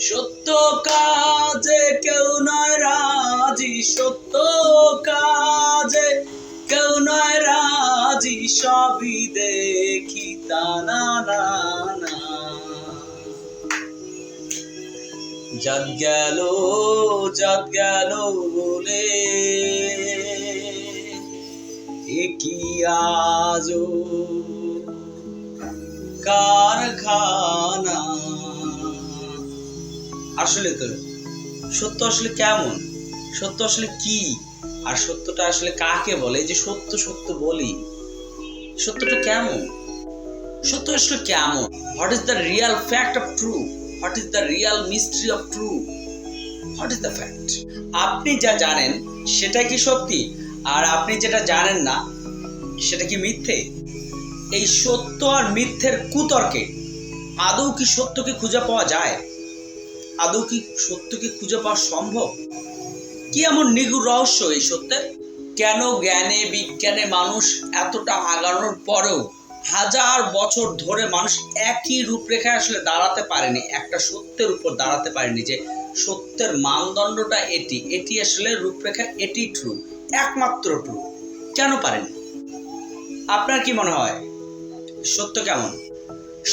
সত্য কাজে কেউ নয় রাজি, সত্য কাজে কেউ নয় রাজি, সবই দেখি তা না না না। জাত গেল বলে কি আজো কারখানা। আসলে তো সত্য আসলে কেমন, সত্য আসলে কি, আর সত্যটা আসলে কাকে বলে? যে সত্য সত্য বলি, সত্যটা কেমন, সত্য আসলে কেমন? What is the real fact of true? What is the real mystery of true? What is the fact? আপনি যা জানেন সেটা কি সত্যি, আর আপনি যেটা জানেন না সেটা কি মিথ্যে? এই সত্য আর মিথ্যের কুতর্কে আদৌ কি সত্যকে খুঁজে পাওয়া যায়? আদৌ কি সত্যকে খুঁজে পাওয়া সম্ভব? কি এমন নিগূঢ় রহস্য এই সত্যের? কেন জ্ঞানে বিজ্ঞানে মানুষ এতটা আগানোর পরেও হাজার বছর ধরে মানুষ একই রূপরেখায় আসলে দাঁড়াতে পারেনি, একটা সত্যের উপর দাঁড়াতে পারেনি যে সত্যের মানদণ্ডটা এটি আসলে রূপরেখা, এটি ট্রু, একমাত্র ট্রু? কেন পারেনি? আপনার কি মনে হয় সত্য কেমন?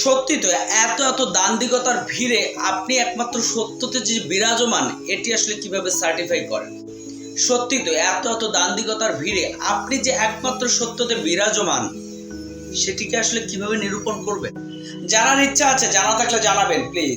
সত্যি তো এত এত দান্দিকতার ভিড়ে আপনি একমাত্র সত্যতে যে বিরাজমান, এটি আসলে কিভাবে সার্টিফাই করেন? সত্যি তো এত এত দান্দিকতার ভিড়ে আপনি যে একমাত্র সত্যতে বিরাজমান, সেটিকে আসলে কিভাবে নিরূপণ করবেন? জানার ইচ্ছা আছে, জানা থাকলে জানাবেন প্লিজ।